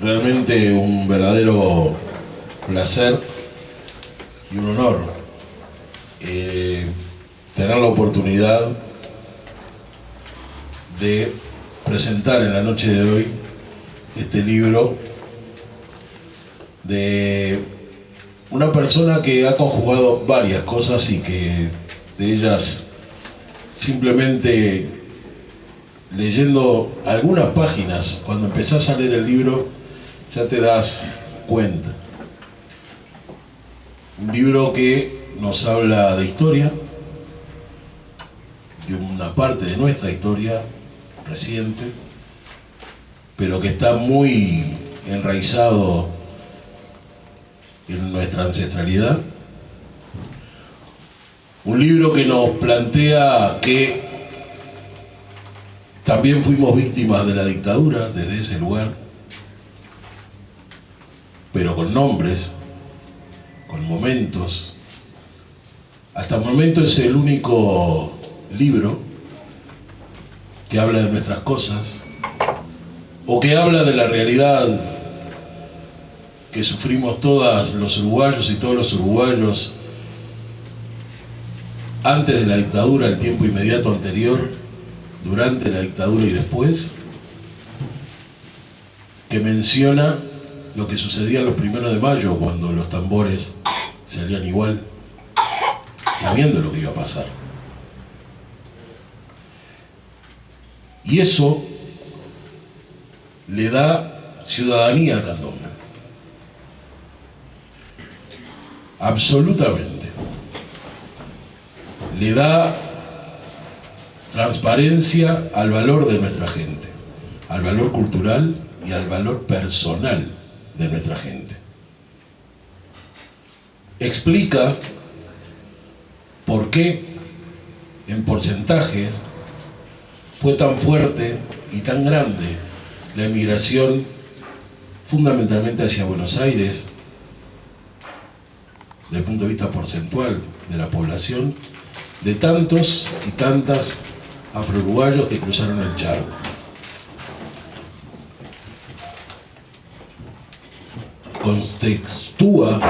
realmente un verdadero placer y un honor tener la oportunidad de presentar en la noche de hoy este libro de una persona que ha conjugado varias cosas y que de ellas simplemente leyendo algunas páginas, cuando empezás a leer el libro ya te das cuenta. Un libro que nos habla de historia, de una parte de nuestra historia reciente, pero que está muy enraizado en nuestra ancestralidad. Un libro que nos plantea que también fuimos víctimas de la dictadura desde ese lugar, pero con nombres, con momentos. Hasta el momento es el único libro que habla de nuestras cosas o que habla de la realidad que sufrimos todos los uruguayos y todos los uruguayos antes de la dictadura, el tiempo inmediato anterior, durante la dictadura y después, que menciona lo que sucedía los 1 de mayo cuando los tambores salían igual, sabiendo lo que iba a pasar. Y eso le da ciudadanía al candombe. Absolutamente. Le da transparencia al valor de nuestra gente, al valor cultural y al valor personal de nuestra gente. Explica por qué en porcentajes fue tan fuerte y tan grande la emigración fundamentalmente hacia Buenos Aires, desde el punto de vista porcentual de la población, de tantos y tantas afro-uruguayos que cruzaron el charco. Contextúa,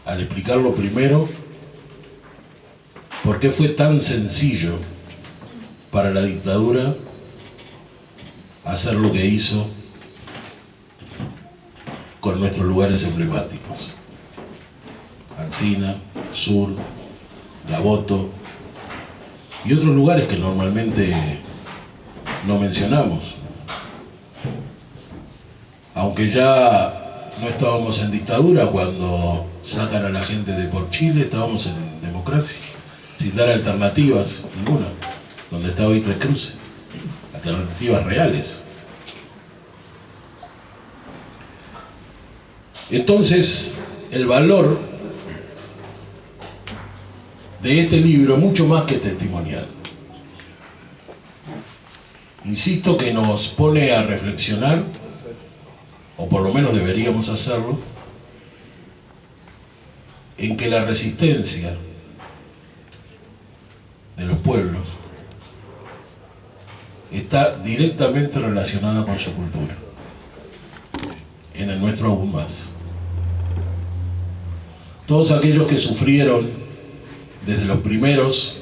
al explicarlo primero, por qué fue tan sencillo para la dictadura hacer lo que hizo con nuestros lugares emblemáticos. Alsina, Sur, Gaboto y otros lugares que normalmente no mencionamos. Aunque ya no estábamos en dictadura cuando sacan a la gente de por Chile, estábamos en democracia, sin dar alternativas ninguna, donde estaba hoy Tres Cruces, alternativas reales. Entonces, el valor de este libro, mucho más que testimonial, insisto que nos pone a reflexionar, o por lo menos deberíamos hacerlo, en que la resistencia de los pueblos está directamente relacionada con su cultura, en el nuestro aún más. Todos aquellos que sufrieron desde los primeros,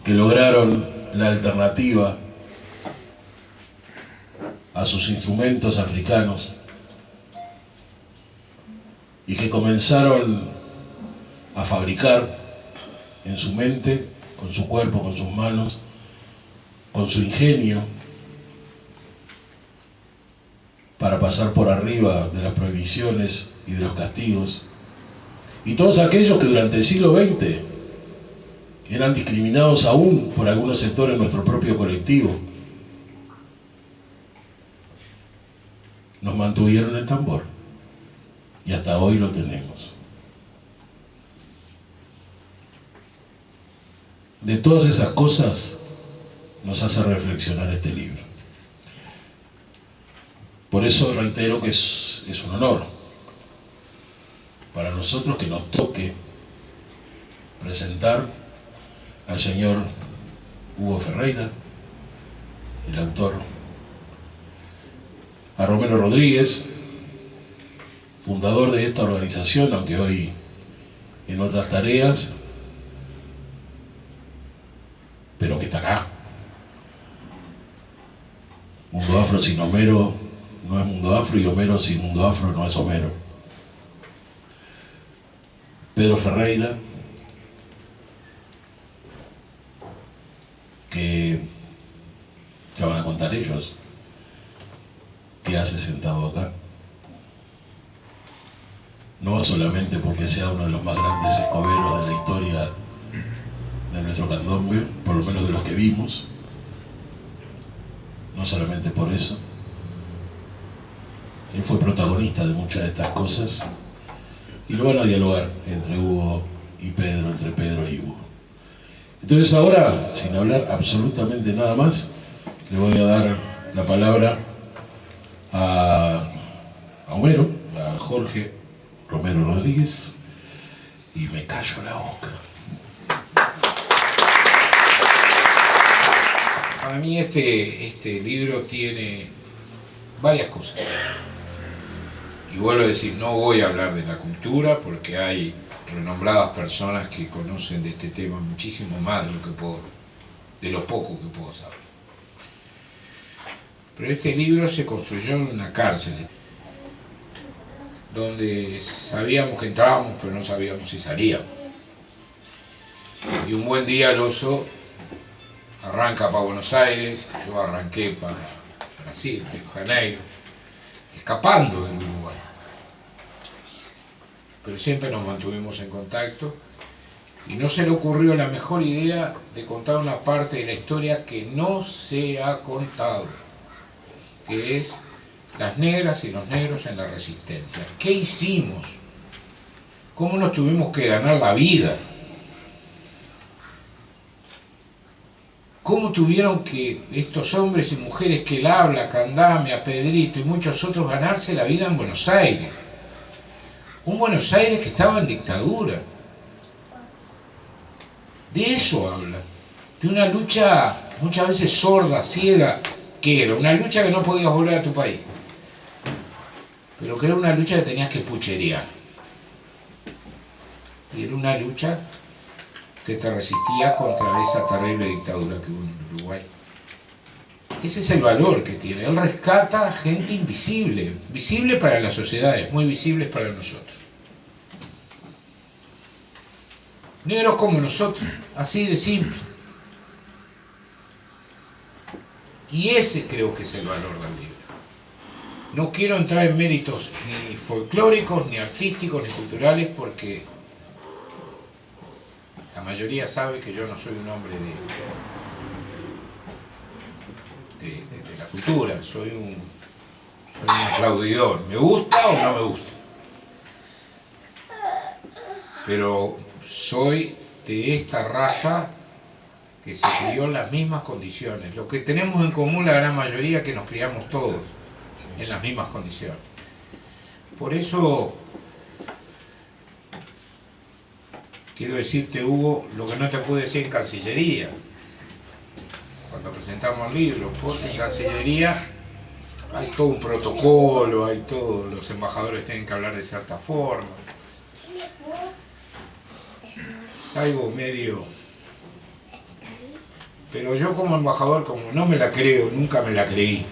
que lograron la alternativa a sus instrumentos africanos y que comenzaron a fabricar en su mente, con su cuerpo, con sus manos, con su ingenio, para pasar por arriba de las prohibiciones y de los castigos, y todos aquellos que durante el siglo XX eran discriminados aún por algunos sectores de nuestro propio colectivo, nos mantuvieron el tambor y hasta hoy lo tenemos. De todas esas cosas nos hace reflexionar este libro. Por eso reitero que es un honor para nosotros que nos toque presentar al señor Hugo Ferreira, el autor a Romero Rodríguez, fundador de esta organización, aunque hoy en otras tareas, pero que está acá. Mundo Afro sin Homero no es Mundo Afro, y Homero sin Mundo Afro no es Homero. Pedro Ferreira, que ya van a contar ellos qué hace sentado acá. No solamente porque sea uno de los más grandes escoberos de la historia de nuestro candombe, por lo menos de los que vimos, no solamente por eso. Él fue protagonista de muchas de estas cosas, y lo van a dialogar entre Hugo y Pedro, entre Pedro y Hugo. Entonces ahora, sin hablar absolutamente nada más, le voy a dar la palabra a Homero, a Jorge Romero Rodríguez, y me callo la boca. Para mí este libro tiene varias cosas. Y vuelvo a decir, no voy a hablar de la cultura porque hay renombradas personas que conocen de este tema muchísimo más de lo poco que puedo saber. Pero este libro se construyó en una cárcel, donde sabíamos que entrábamos, pero no sabíamos si salíamos. Y un buen día el oso arranca para Buenos Aires, yo arranqué para Brasil, Río de Janeiro, escapando del Uruguay. Pero siempre nos mantuvimos en contacto y no se le ocurrió la mejor idea de contar una parte de la historia que no se ha contado, que es las negras y los negros en la resistencia. ¿Qué hicimos? ¿Cómo nos tuvimos que ganar la vida? ¿Cómo tuvieron que estos hombres y mujeres que él habla, Candamia, Pedrito y muchos otros, ganarse la vida en Buenos Aires? Un Buenos Aires que estaba en dictadura. De eso habla. De una lucha muchas veces sorda, ciega, que era una lucha que no podías volver a tu país. Pero que era una lucha que tenías que pucherear. Y era una lucha que te resistía contra esa terrible dictadura que hubo en Uruguay. Ese es el valor que tiene. Él rescata gente invisible, visible para las sociedades, muy visibles para nosotros. Negros como nosotros, así de simple. Y ese creo que es el valor del libro. No quiero entrar en méritos ni folclóricos, ni artísticos, ni culturales, porque la mayoría sabe que yo no soy un hombre de la cultura, soy un aplaudidor. ¿Me gusta o no me gusta? Pero soy de esta raza que se crió en las mismas condiciones. Lo que tenemos en común la gran mayoría es que nos criamos todos en las mismas condiciones. Por eso quiero decirte, Hugo, lo que no te pude decir en Cancillería, cuando presentamos el libro, porque en Cancillería hay todo un protocolo, hay todo, los embajadores tienen que hablar de cierta forma. Algo medio... Pero yo como embajador, como no me la creo, nunca me la creí.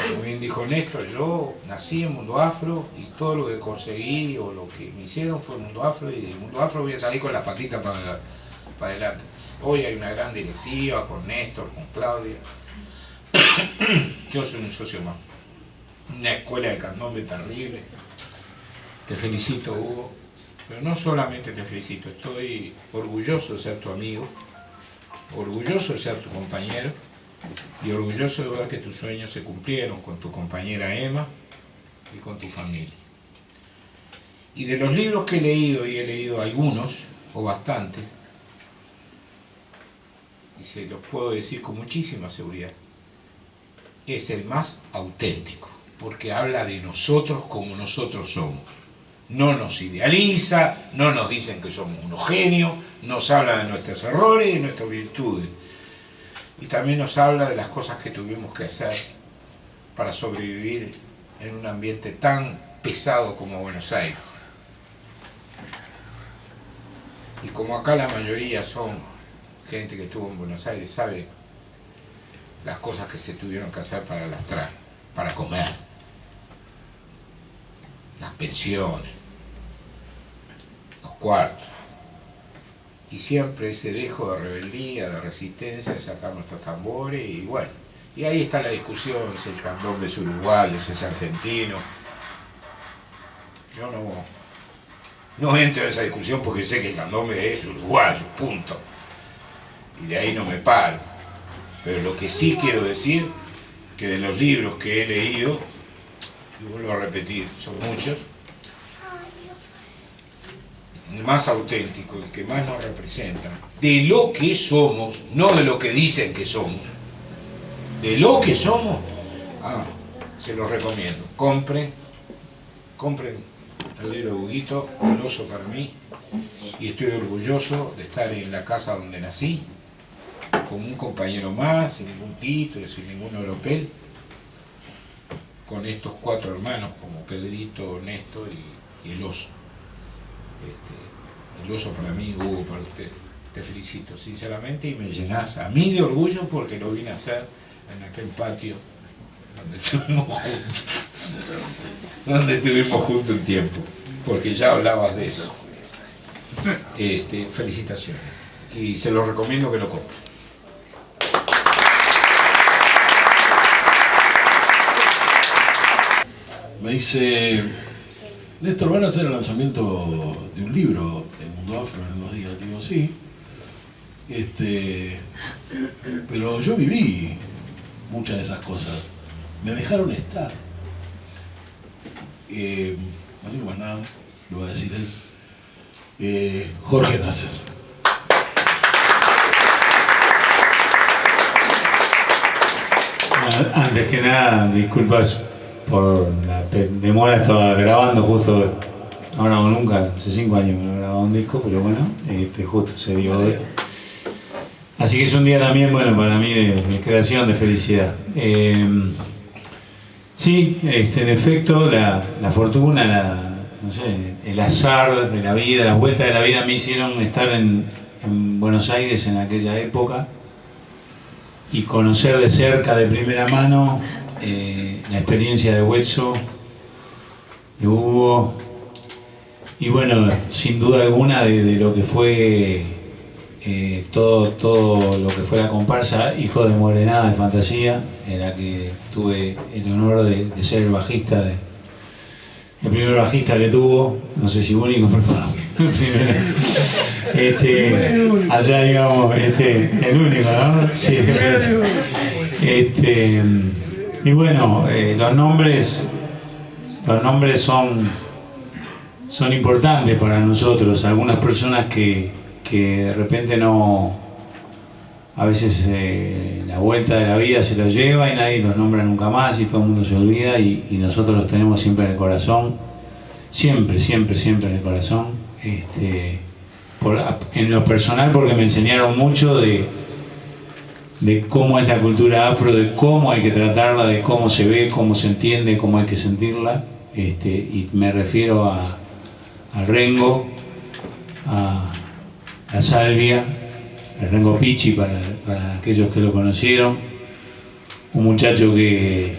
Como bien dijo Néstor, yo nací en Mundo Afro y todo lo que conseguí o lo que me hicieron fue Mundo Afro, y de Mundo Afro voy a salir con la patita para adelante. Hoy hay una gran directiva con Néstor, con Claudia. Yo soy un socio más. Una escuela de candombe terrible. Te felicito, Hugo. Pero no solamente te felicito, estoy orgulloso de ser tu amigo, orgulloso de ser tu compañero y orgulloso de ver que tus sueños se cumplieron con tu compañera Emma y con tu familia. Y de los libros que he leído, y he leído algunos, o bastantes, y se los puedo decir con muchísima seguridad, es el más auténtico, porque habla de nosotros como nosotros somos. No nos idealiza, no nos dicen que somos unos genios, nos habla de nuestros errores y de nuestras virtudes. Y también nos habla de las cosas que tuvimos que hacer para sobrevivir en un ambiente tan pesado como Buenos Aires. Y como acá la mayoría son gente que estuvo en Buenos Aires, sabe las cosas que se tuvieron que hacer para lastrar, para comer, las pensiones, los cuartos, y siempre ese dejo de rebeldía, de resistencia, de sacar nuestros tambores, y bueno, y ahí está la discusión, si el candombe es uruguayo, si es argentino. Yo no entro en esa discusión porque sé que el candombe es uruguayo, punto, y de ahí no me paro. Pero lo que sí quiero decir, que de los libros que he leído, y vuelvo a repetir, son muchos, el más auténtico, el que más nos representa, de lo que somos, no de lo que dicen que somos, de lo que somos, se los recomiendo. Compren el libro Huguito, El oso para mí, y estoy orgulloso de estar en la casa donde nací, con un compañero más, sin ningún título, sin ningún oropel, con estos 4 hermanos como Pedrito, Néstor y el oso. El oso para mí, Hugo, para usted. Te felicito sinceramente y me llenás a mí de orgullo porque lo vine a hacer en aquel patio donde estuvimos juntos un tiempo, porque ya hablabas de eso. Felicitaciones y se lo recomiendo que lo compren. Me dice, Néstor, ¿van a hacer el lanzamiento de un libro en Mundo Afro en unos días? Digo, sí. Pero yo viví muchas de esas cosas. Me dejaron estar. No digo más nada, lo va a decir él. Jorge Nasser. Antes que nada, disculpas por la demora, estaba grabando justo, ahora o nunca, hace 5 años que no grababa un disco, pero bueno, justo se dio hoy. Así que es un día también, bueno, para mí de creación, de felicidad. Sí, en efecto, la fortuna, no sé, el azar de la vida, las vueltas de la vida me hicieron estar en Buenos Aires en aquella época y conocer de cerca, de primera mano, la experiencia de Hueso, de Hugo, y bueno, sin duda alguna de lo que fue todo lo que fue la comparsa Hijo de Morenada de Fantasía, en la que tuve el honor de ser el bajista, el primer bajista que tuvo, no sé si único, pero el primero. Allá digamos, el único, ¿no? Sí, y bueno, los nombres son importantes para nosotros. Algunas personas que de repente no, a veces la vuelta de la vida se los lleva y nadie los nombra nunca más y todo el mundo se olvida, y nosotros los tenemos siempre en el corazón, siempre en el corazón, en lo personal, porque me enseñaron mucho de cómo es la cultura afro, de cómo hay que tratarla, de cómo se ve, cómo se entiende, cómo hay que sentirla, y me refiero a Rengo, a Salvia, el Rengo Pichi para aquellos que lo conocieron, un muchacho que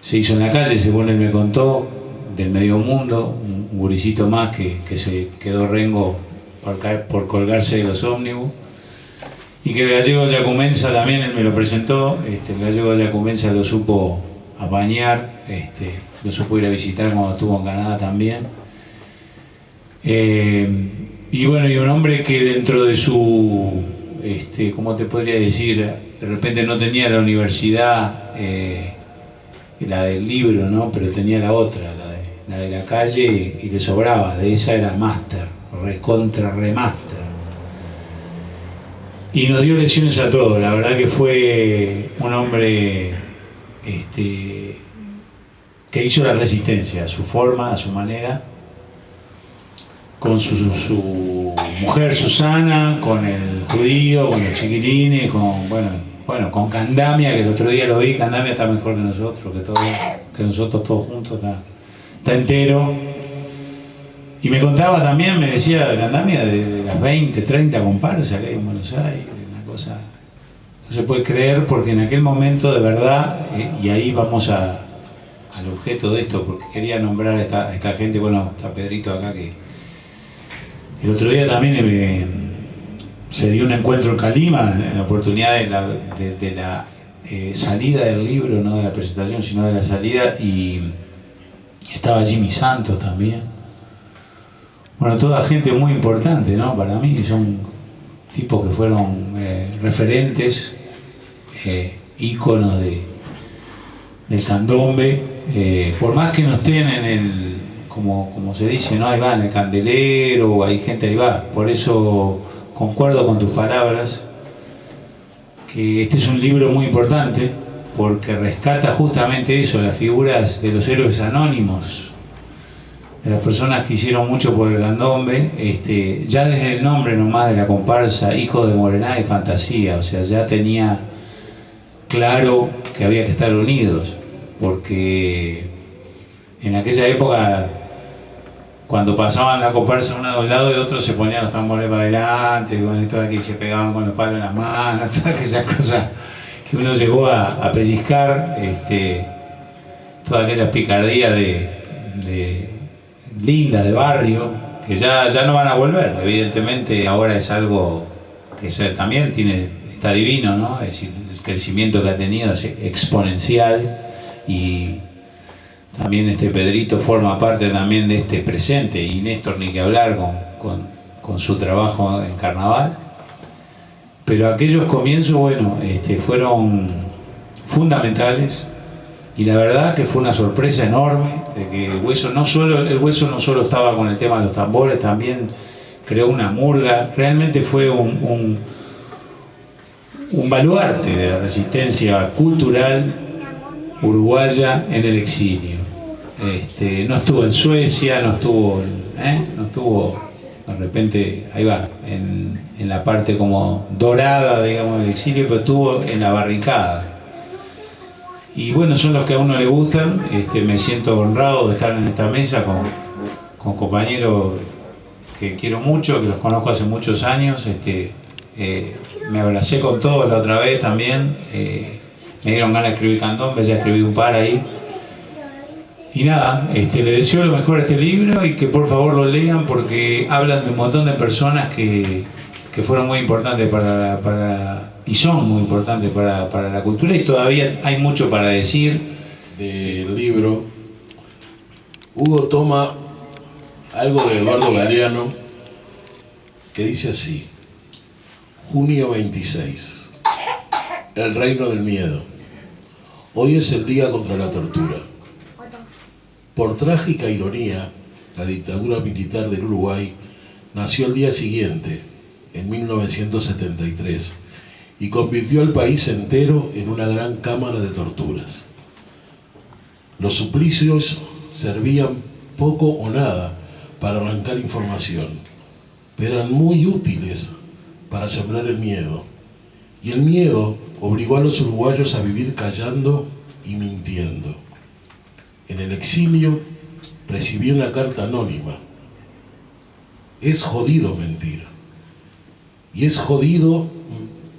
se hizo en la calle, según él me contó, del medio mundo, un guricito más que se quedó Rengo por colgarse de los ómnibus, y que el gallego Yacumensa también, él me lo presentó, el gallego Yacumensa lo supo apañar, lo supo ir a visitar cuando estuvo en Canadá también. Y bueno, y un hombre que dentro de su, ¿cómo te podría decir? De repente no tenía la universidad, la del libro, ¿no? Pero tenía la otra, la de la calle, y le sobraba. De esa era máster, recontra remaster. Y nos dio lecciones a todos. La verdad que fue un hombre que hizo la resistencia a su forma, a su manera, con su mujer Susana, con el judío, con los chiquilines, con bueno, con Candamia, que el otro día lo vi, Candamia está mejor que nosotros, que nosotros todos juntos, está entero. Y me contaba también, me decía Candamia, de las 20, 30 comparsas que hay en Buenos Aires, una cosa, no se puede creer, porque en aquel momento de verdad, y ahí vamos al objeto de esto, porque quería nombrar a esta gente, bueno, está Pedrito acá, que el otro día también se dio un encuentro en Calima, en la oportunidad de la salida del libro, no de la presentación, sino de la salida, y estaba Jimmy Santos también. Bueno, toda gente muy importante, ¿no? Para mí son tipos que fueron referentes, íconos del candombe, por más que no estén en el, como se dice, ¿no? Ahí va, en el candelero, hay gente ahí va. Por eso concuerdo con tus palabras, que este es un libro muy importante, porque rescata justamente eso, las figuras de los héroes anónimos, de las personas que hicieron mucho por el candombe, ya desde el nombre nomás de la comparsa, Hijo de Morená y Fantasía, o sea, ya tenía claro que había que estar unidos, porque en aquella época, cuando pasaban la comparsa uno de un lado y de otro, se ponían los tambores para adelante, con esto de aquí se pegaban con los palos en las manos, todas aquellas cosas que uno llegó a pellizcar, todas aquellas picardías lindas de barrio, que ya no van a volver. Evidentemente ahora es algo que también está divino, ¿no? Es decir, el crecimiento que ha tenido es exponencial, y también Pedrito forma parte también de este presente, y Néstor ni que hablar con su trabajo en carnaval. Pero aquellos comienzos, bueno, fueron fundamentales, y la verdad que fue una sorpresa enorme de que el hueso no solo estaba con el tema de los tambores, también creó una murga. Realmente fue un baluarte de la resistencia cultural uruguaya en el exilio. No estuvo en Suecia, no estuvo de repente, ahí va, en la parte como dorada, digamos, del exilio, pero estuvo en la barricada. Y bueno, son los que a uno le gustan. Me siento honrado de estar en esta mesa con compañeros que quiero mucho, que los conozco hace muchos años. Me abracé con todos la otra vez también. Me dieron ganas de escribir candombe, ya escribí un par ahí. Y nada, le deseo lo mejor a este libro, y que por favor lo lean, porque hablan de un montón de personas que fueron muy importantes y son muy importantes para la cultura, y todavía hay mucho para decir. Del libro, Hugo toma algo de Eduardo Galeano, que dice así: junio 26, el reino del miedo. Hoy es el día contra la tortura. Por trágica ironía, la dictadura militar del Uruguay nació al día siguiente, en 1973, y convirtió al país entero en una gran cámara de torturas. Los suplicios servían poco o nada para arrancar información, pero eran muy útiles para sembrar el miedo. Y el miedo obligó a los uruguayos a vivir callando y mintiendo. En el exilio recibí una carta anónima. Es jodido mentir. Y es jodido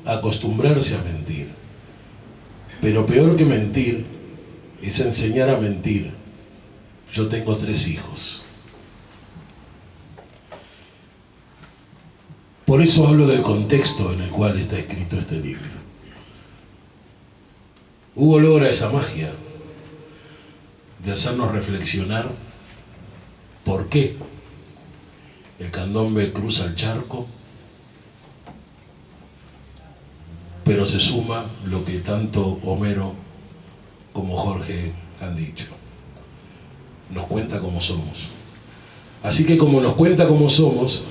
acostumbrarse a mentir. Pero peor que mentir es enseñar a mentir. Yo tengo 3 hijos. Por eso hablo del contexto en el cual está escrito este libro. Hugo logra esa magia de hacernos reflexionar por qué el candombe cruza el charco, pero se suma lo que tanto Homero como Jorge han dicho. Nos cuenta cómo somos. Así que como nos cuenta cómo somos,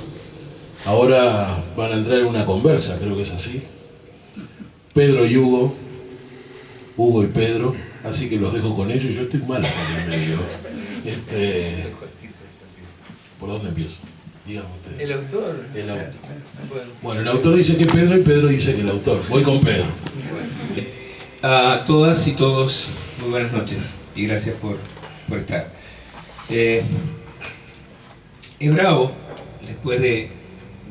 ahora van a entrar en una conversa, creo que es así. Pedro y Hugo y Pedro, así que los dejo con ellos. Yo estoy mal acá en el medio. ¿Por dónde empiezo? Díganme ustedes. ¿El autor? El autor. Bueno, el autor dice que Pedro, y Pedro dice que el autor. Voy con Pedro. A todas y todos, muy buenas noches y gracias por estar. Es bravo, después de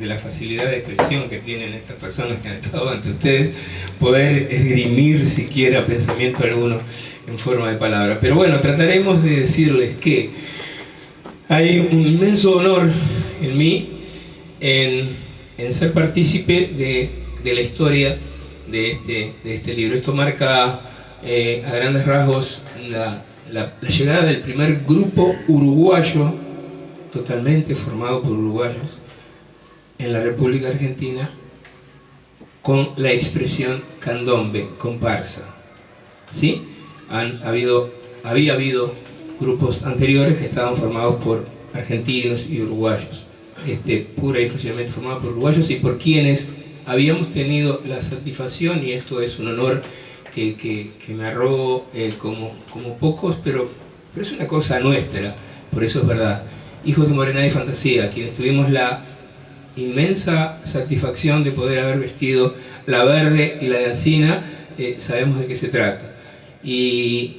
la facilidad de expresión que tienen estas personas que han estado ante ustedes, poder esgrimir siquiera pensamiento alguno en forma de palabra. Pero bueno, trataremos de decirles que hay un inmenso honor en mí en ser partícipe de la historia de este libro. Esto marca a grandes rasgos la llegada del primer grupo uruguayo, totalmente formado por uruguayos, en la República Argentina, con la expresión candombe, comparsa. ¿Sí? Había habido grupos anteriores que estaban formados por argentinos y uruguayos, pura y exclusivamente formado por uruguayos y por quienes habíamos tenido la satisfacción, y esto es un honor que me arrogo como pocos, pero es una cosa nuestra, por eso es verdad. Hijos de Morenada y Fantasía, quienes tuvimos la inmensa satisfacción de poder haber vestido la verde y la de Alsina, sabemos de qué se trata. Y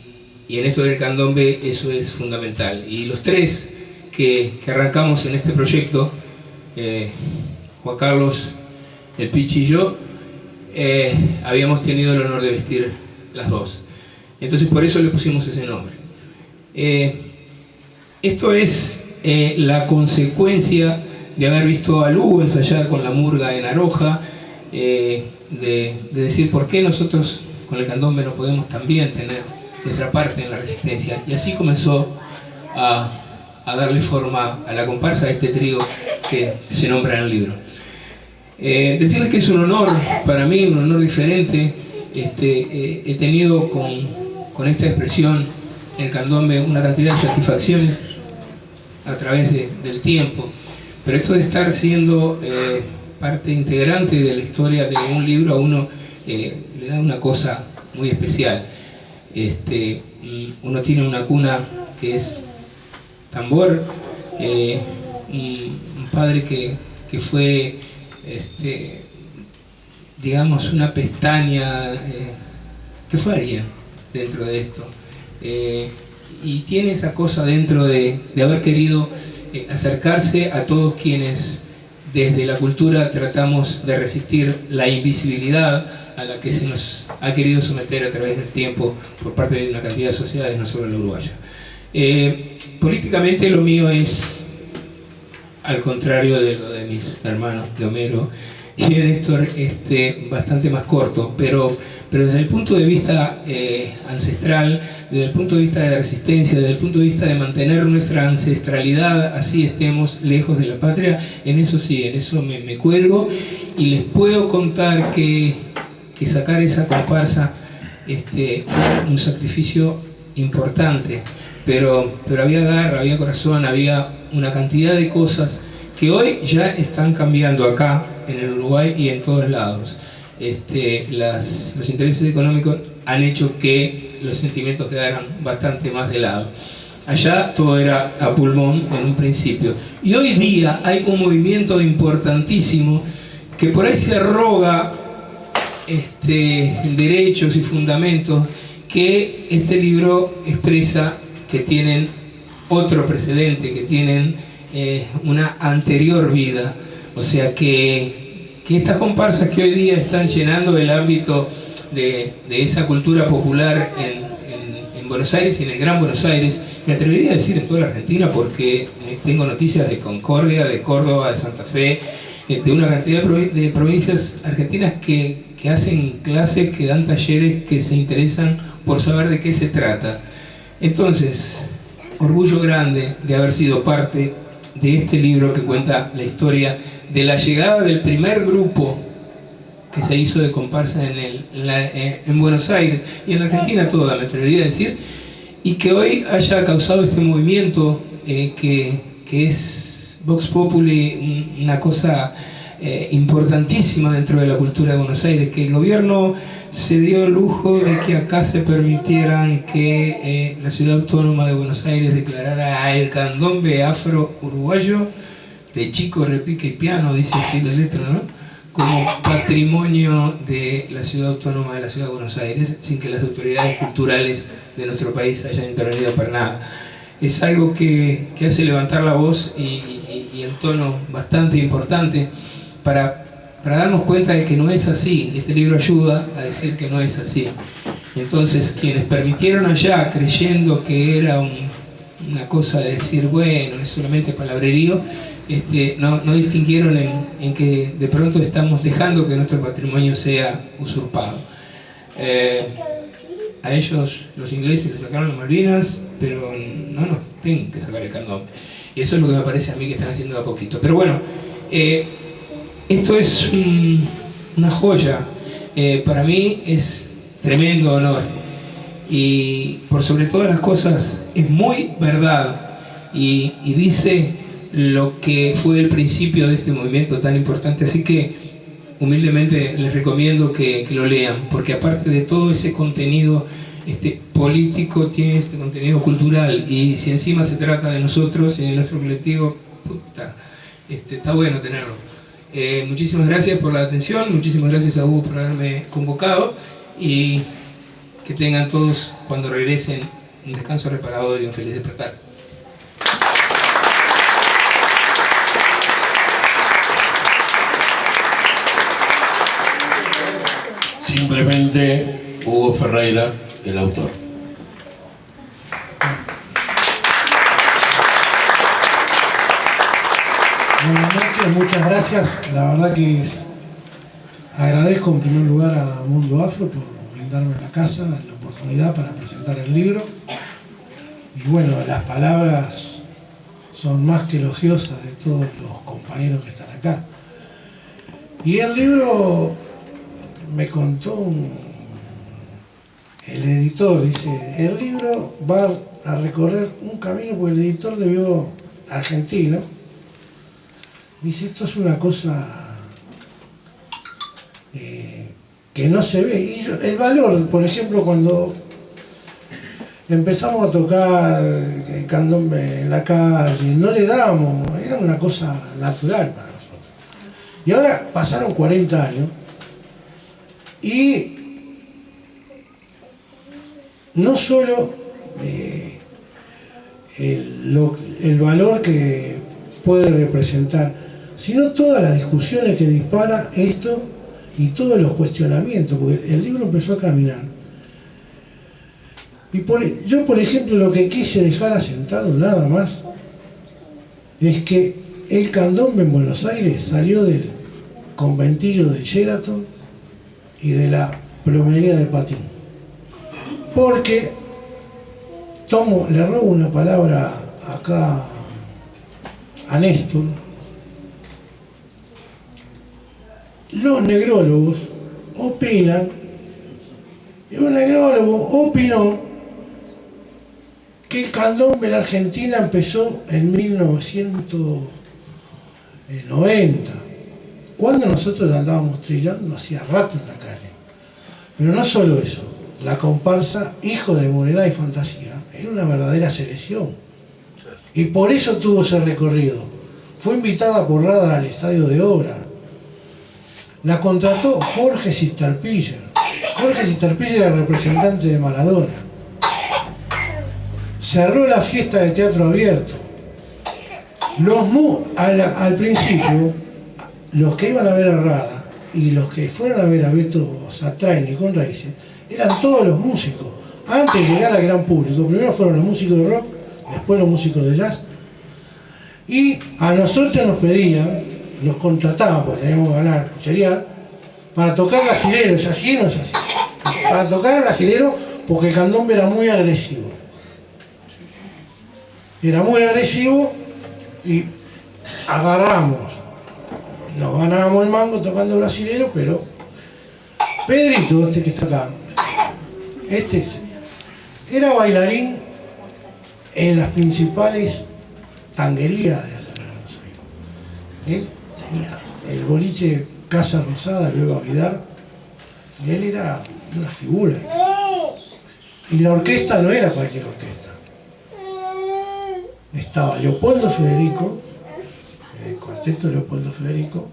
en esto del candombe eso es fundamental. Y los tres que arrancamos en este proyecto, Juan Carlos, el Pichi y yo, habíamos tenido el honor de vestir las dos. Entonces por eso le pusimos ese nombre. Esto es la consecuencia de haber visto a Lugo ensayar con la murga en Aroja, de decir por qué nosotros con el candombe no podemos también tener nuestra parte en la resistencia. Y así comenzó a darle forma a la comparsa de este trío que se nombra en el libro. Decirles que es un honor para mí, un honor diferente. He tenido con esta expresión, el candombe, una cantidad de satisfacciones a través del tiempo, pero esto de estar siendo parte integrante de la historia de un libro a uno le da una cosa muy especial. Uno tiene una cuna que es tambor, un padre que fue digamos una pestaña, que fue alguien dentro de esto, y tiene esa cosa dentro de haber querido acercarse a todos quienes desde la cultura tratamos de resistir la invisibilidad a la que se nos ha querido someter a través del tiempo por parte de una cantidad de sociedades, no solo la uruguaya. Políticamente lo mío es al contrario de lo de mis hermanos de Homero y de Néstor, bastante más corto, pero desde el punto de vista ancestral, desde el punto de vista de resistencia, desde el punto de vista de mantener nuestra ancestralidad, así estemos lejos de la patria, en eso sí, en eso me cuelgo, y les puedo contar que sacar esa comparsa fue un sacrificio importante, pero había garra, había corazón, había una cantidad de cosas que hoy ya están cambiando acá en el Uruguay y en todos lados. Los intereses económicos han hecho que los sentimientos quedaran bastante más de lado. Allá todo era a pulmón en un principio. Y hoy día hay un movimiento importantísimo que por ahí se arroga derechos y fundamentos que este libro expresa, que tienen otro precedente, que tienen una anterior vida. O sea que estas comparsas que hoy día están llenando el ámbito de esa cultura popular en Buenos Aires y en el Gran Buenos Aires, me atrevería a decir en toda la Argentina, porque tengo noticias de Concordia, de Córdoba, de Santa Fe, de una cantidad de provincias argentinas que hacen clases, que dan talleres, que se interesan por saber de qué se trata. Entonces, orgullo grande de haber sido parte de este libro que cuenta la historia de la llegada del primer grupo que se hizo de comparsa en Buenos Aires y en la Argentina toda, me atrevería a decir, y que hoy haya causado este movimiento que es Vox Populi, una cosa importantísima dentro de la cultura de Buenos Aires, que el gobierno se dio el lujo de que acá se permitieran que la ciudad autónoma de Buenos Aires declarara el candombe afro-uruguayo de chico, repique y piano, dice así la letra, ¿no? como patrimonio de la ciudad autónoma de la Ciudad de Buenos Aires, sin que las autoridades culturales de nuestro país hayan intervenido para nada. Es algo que hace levantar la voz y en tono bastante importante para darnos cuenta de que no es así. Este libro ayuda a decir que no es así. Entonces, quienes permitieron allá, creyendo que era una cosa de decir, bueno, es solamente palabrerío, no distinguieron en que de pronto estamos dejando que nuestro patrimonio sea usurpado. A ellos, los ingleses, les sacaron las Malvinas, pero no nos tienen que sacar el candombe. Y eso es lo que me parece a mí que están haciendo de a poquito. Pero bueno, esto es una joya. Para mí es tremendo honor. Y por sobre todas las cosas, es muy verdad. Y dice lo que fue el principio de este movimiento tan importante. Así que humildemente les recomiendo que lo lean, porque aparte de todo ese contenido político, tiene este contenido cultural, y si encima se trata de nosotros y de nuestro colectivo, puta, está bueno tenerlo. Muchísimas gracias por la atención, muchísimas gracias a Hugo por haberme convocado, y que tengan todos, cuando regresen, un descanso reparador y un feliz despertar. Simplemente Hugo Ferreira, el autor. Buenas noches, muchas gracias. La verdad que agradezco en primer lugar a Mundo Afro por brindarme la casa, la oportunidad para presentar el libro. Y bueno, las palabras son más que elogiosas de todos los compañeros que están acá. Y el libro me contó el editor, dice, el libro va a recorrer un camino, porque el editor le vio argentino. Dice, esto es una cosa que no se ve. Y el valor, por ejemplo, cuando empezamos a tocar el candombe en la calle, no le dábamos, era una cosa natural para nosotros. Y ahora pasaron 40 años y no solo el valor que puede representar, sino todas las discusiones que dispara esto y todos los cuestionamientos, porque el libro empezó a caminar. Y yo, por ejemplo, lo que quise dejar asentado nada más es que el candombe en Buenos Aires salió del conventillo de Sheraton y de la plomería de Patín. Porque le robo una palabra acá a Néstor. Los negrólogos opinan, y un negrólogo opinó que el candombe en Argentina empezó en 1990, cuando nosotros andábamos trillando hacía rato en la calle. Pero no solo eso, la comparsa Hijo de Morená y Fantasía era una verdadera selección, y por eso tuvo ese recorrido. Fue invitada por Rada al Estadio de Obra. La contrató Jorge Sisterpiller. Jorge Sisterpiller era representante de Maradona. Cerró la fiesta de teatro abierto. Al principio, los que iban a ver a Rada y los que fueron a ver a Beto Satraini con Raíces eran todos los músicos. Antes de llegar al gran público, primero fueron los músicos de rock, después los músicos de jazz. Y a nosotros nos pedían, nos contrataban, porque teníamos que ganar, cucherear, para tocar brasilero, es así, no es así. Para tocar el brasilero, porque el candombe era muy agresivo. Era muy agresivo y agarramos, nos ganábamos el mango tocando brasilero, pero Pedrito, que está acá, era bailarín en las principales tanguerías de Buenos Aires. Él tenía el boliche Casa Rosada, luego Aguilar, y él era una figura. Y la orquesta no era cualquier orquesta. Estaba Leopoldo Federico, el cuarteto Leopoldo Federico,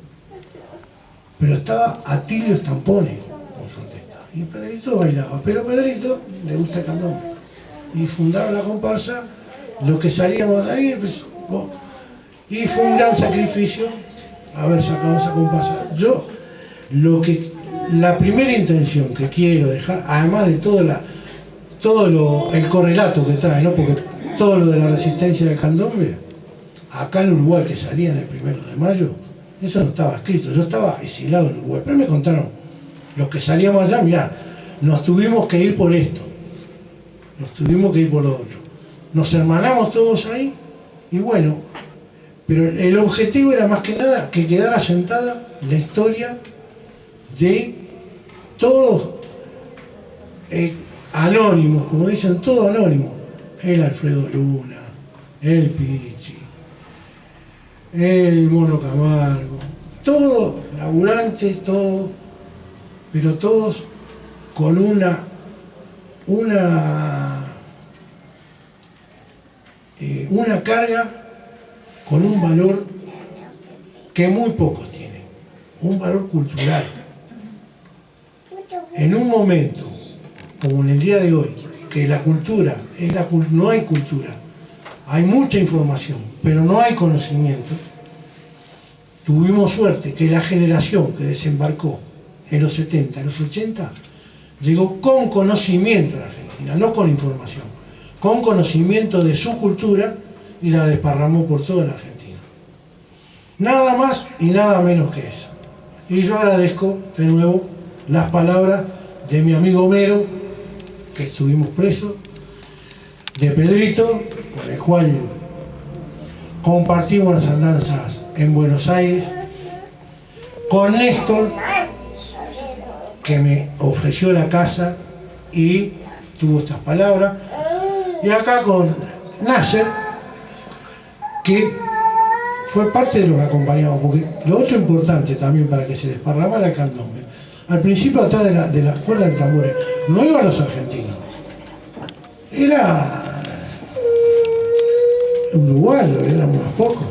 pero estaba Atilio Stampone con su orquesta. Y Pedrito bailaba, pero a Pedrito le gusta el candombe. Y fundaron la comparsa, los que salíamos de ahí, pues, bueno, y fue un gran sacrificio haber sacado esa comparsa. Yo, la primera intención que quiero dejar, además de el correlato que trae, ¿no? Porque todo lo de la resistencia del candombe, acá en Uruguay que salían el 1 de mayo, eso no estaba escrito. Yo estaba exilado en Uruguay, pero me contaron, los que salíamos allá, mirá, nos tuvimos que ir por esto, nos tuvimos que ir por lo otro. Nos hermanamos todos ahí, y bueno, pero el objetivo era más que nada que quedara sentada la historia de todos anónimos, como dicen, todos anónimos. El Alfredo Luna, el Pichi, el Mono Camargo, todos laburantes, todos, pero todos con una carga, con un valor que muy pocos tienen, un valor cultural. En un momento como en el día de hoy, que la cultura, no hay cultura, hay mucha información, pero no hay conocimiento, tuvimos suerte que la generación que desembarcó en los 70, en los 80, llegó con conocimiento a la Argentina, no con información, con conocimiento de su cultura y la desparramó por toda la Argentina. Nada más y nada menos que eso. Y yo agradezco de nuevo las palabras de mi amigo Homero, que estuvimos presos, de Pedrito, con el cual compartimos las andanzas en Buenos Aires, con Néstor, que me ofreció la casa y tuvo estas palabras, y acá con Nasser, que fue parte de lo que acompañamos, porque lo otro importante también para que se desparramara el candombe, al principio atrás de la cuerda del tambor, no iban los argentinos, era uruguayo, éramos unos pocos.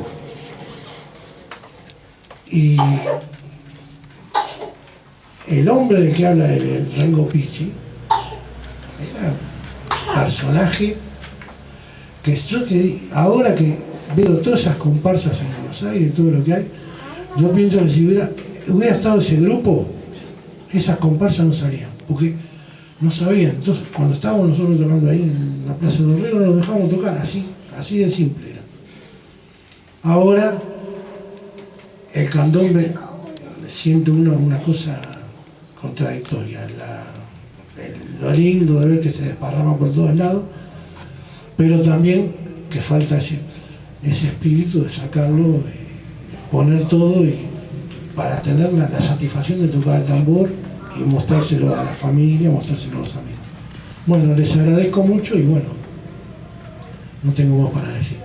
Y el hombre del que habla el Rengo Pichi era un personaje que yo ahora que veo todas esas comparsas en Buenos Aires y todo lo que hay, yo pienso que si hubiera estado ese grupo, esas comparsas no salían, porque no sabían. Entonces, cuando estábamos nosotros tocando ahí en la Plaza del Río, no nos dejábamos tocar, así de simple era. Ahora, el candombe siente una cosa contradictoria, lo lindo de ver que se desparrama por todos lados, pero también que falta ese espíritu de sacarlo, de poner todo y para tener la satisfacción de tocar el tambor y mostrárselo a la familia, mostrárselo a los amigos. Bueno, les agradezco mucho y bueno, no tengo más para decir.